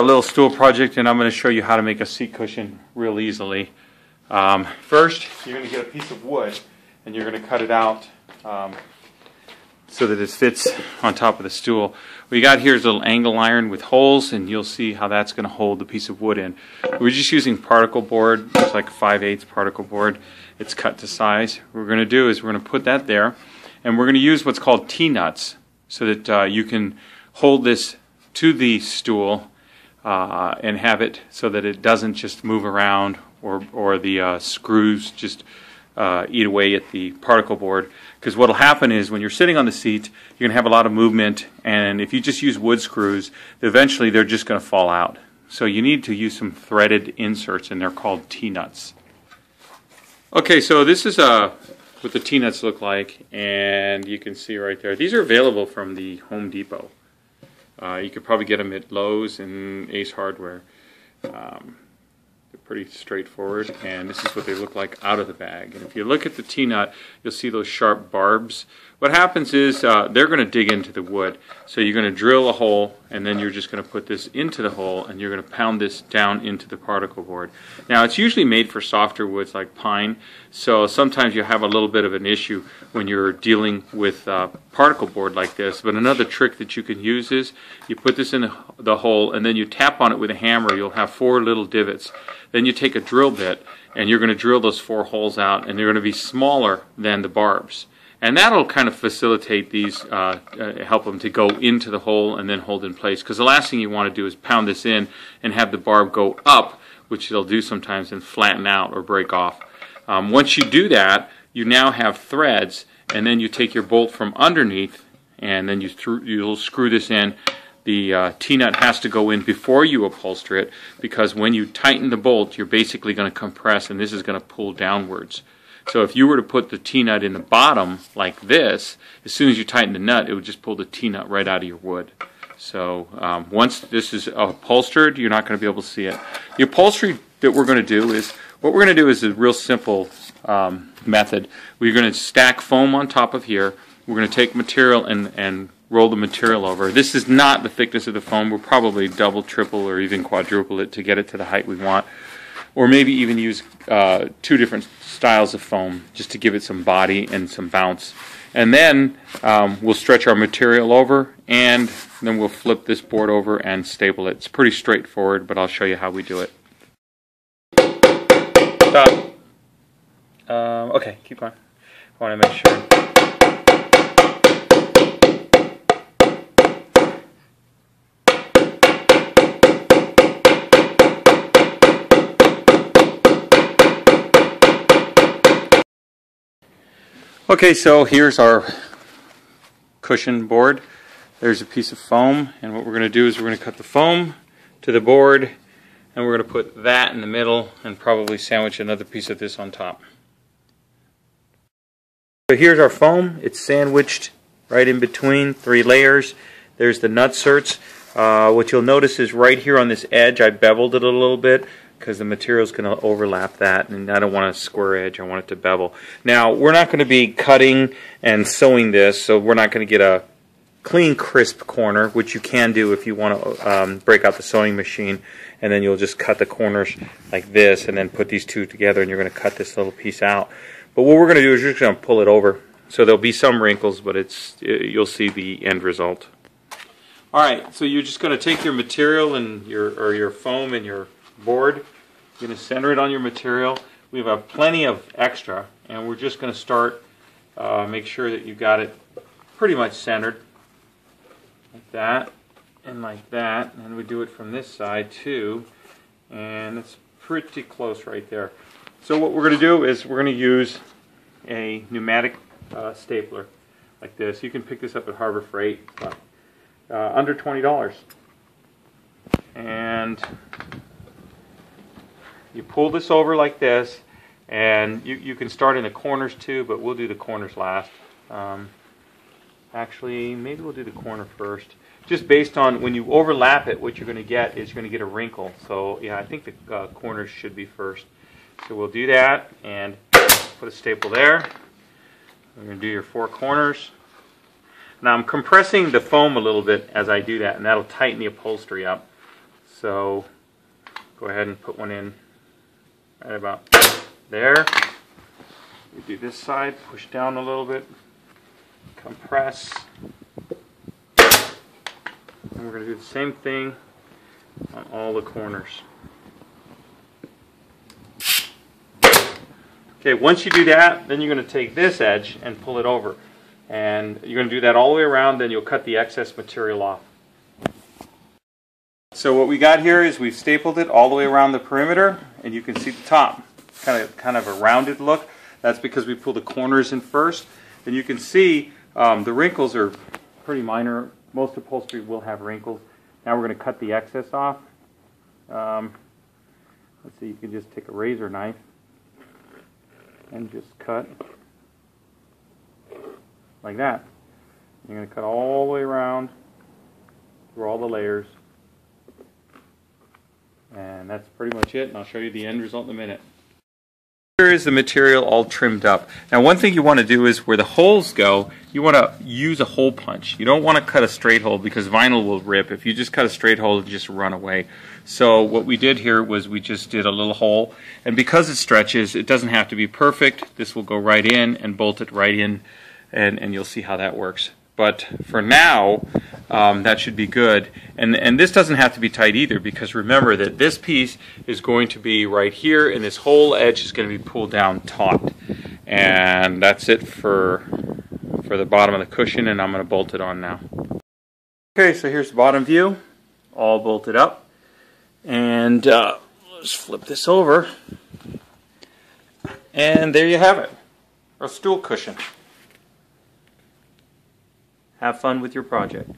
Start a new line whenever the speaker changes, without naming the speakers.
little stool project, and I'm going to show you how to make a seat cushion real easily. First, you're going to get a piece of wood, and you're going to cut it out so that it fits on top of the stool. What you got here is a little angle iron with holes, and you'll see how that's going to hold the piece of wood in. We're just using particle board. It's like a 5/8 particle board. It's cut to size. What we're going to do is we're going to put that there, and we're going to use what's called T-nuts so that you can hold this to the stool and have it so that it doesn't just move around or the screws just eat away at the particle board. Because what will happen is when you're sitting on the seat, you're going to have a lot of movement, and if you just use wood screws, eventually they're just going to fall out. So you need to use some threaded inserts, and they're called T-nuts. Okay, so this is what the T-nuts look like, and you can see right there. These are available from the Home Depot. You could probably get them at Lowe's and Ace Hardware. They're pretty straightforward, and this is what they look like out of the bag. And if you look at the T-nut, you'll see those sharp barbs. What happens is they're going to dig into the wood. So you're going to drill a hole, and then you're just going to put this into the hole, and you're going to pound this down into the particle board. Now, it's usually made for softer woods like pine, so sometimes you have a little bit of an issue when you're dealing with particle board like this. But another trick that you can use is you put this in the hole, and then you tap on it with a hammer. You'll have 4 little divots. Then you take a drill bit, and you're going to drill those 4 holes out, and they're going to be smaller than the barbs. And that'll kind of facilitate these, help them to go into the hole and then hold in place. Because the last thing you want to do is pound this in and have the barb go up, which they'll do sometimes, and flatten out or break off. Once you do that, you now have threads, and then you take your bolt from underneath, and then you'll screw this in. The T-nut has to go in before you upholster it, because when you tighten the bolt, you're basically going to compress, and this is going to pull downwards. So if you were to put the T-nut in the bottom like this, as soon as you tighten the nut, it would just pull the T-nut right out of your wood. So once this is upholstered, you're not going to be able to see it. The upholstery that we're going to do is, what we're going to do is a real simple method. We're going to stack foam on top of here. We're going to take material and roll the material over. This is not the thickness of the foam. We'll probably double, triple, or even quadruple it to get it to the height we want. Or maybe even use 2 different styles of foam just to give it some body and some bounce. And then we'll stretch our material over, and then we'll flip this board over and staple it. It's pretty straightforward, but I'll show you how we do it. Stop. Okay, keep going. I want to make sure. Okay, so here's our cushion board. There's a piece of foam, and what we're going to do is we're going to cut the foam to the board, and we're going to put that in the middle and probably sandwich another piece of this on top. So here's our foam. It's sandwiched right in between 3 layers. There's the nutserts. What you'll notice is right here on this edge, I beveled it a little bit, because the material is going to overlap that, and I don't want a square edge, I want it to bevel. Now, we're not going to be cutting and sewing this, so we're not going to get a clean, crisp corner, which you can do if you want to break out the sewing machine, and then you'll just cut the corners like this, and then put these 2 together, and you're going to cut this little piece out. But what we're going to do is we're just going to pull it over. So there'll be some wrinkles, but you'll see the end result. Alright, so you're just going to take your material and your foam and your board. You're going to center it on your material. We have plenty of extra, and we're just going to start, make sure that you got it pretty much centered, like that, and we do it from this side too, and it's pretty close right there. So what we're going to do is we're going to use a pneumatic stapler like this. You can pick this up at Harbor Freight, but under $20. And you pull this over like this, and you can start in the corners too, but we'll do the corners last. Actually, maybe we'll do the corner first. Just based on when you overlap it, what you're going to get is you're going to get a wrinkle. So yeah, I think the corners should be first. So we'll do that and put a staple there. We're going to do your 4 corners. Now I'm compressing the foam a little bit as I do that, and that'll tighten the upholstery up. So go ahead and put one in right about there. You do this side, push down a little bit, compress. And we're going to do the same thing on all the corners. Okay, once you do that, then you're going to take this edge and pull it over. And you're going to do that all the way around, then you'll cut the excess material off. So what we got here is we've stapled it all the way around the perimeter, and you can see the top. Kind of a rounded look. That's because we pull the corners in first. And you can see the wrinkles are pretty minor. Most upholstery will have wrinkles. Now we're going to cut the excess off. Let's see, you can just take a razor knife and just cut like that. You're going to cut all the way around through all the layers. And that's pretty much it, and I'll show you the end result in a minute. Here is the material all trimmed up. Now one thing you want to do is where the holes go, you want to use a hole punch. You don't want to cut a straight hole because vinyl will rip. If you just cut a straight hole, it'll just run away. So what we did here was we just did a little hole, and because it stretches, it doesn't have to be perfect. This will go right in and bolt it right in, and you'll see how that works. But for now, that should be good. And this doesn't have to be tight either, because remember that this piece is going to be right here, and this whole edge is going to be pulled down taut. And that's it for the bottom of the cushion, and I'm going to bolt it on now. Okay, so here's the bottom view, all bolted up. And let's flip this over. And there you have it, a stool cushion. Have fun with your project.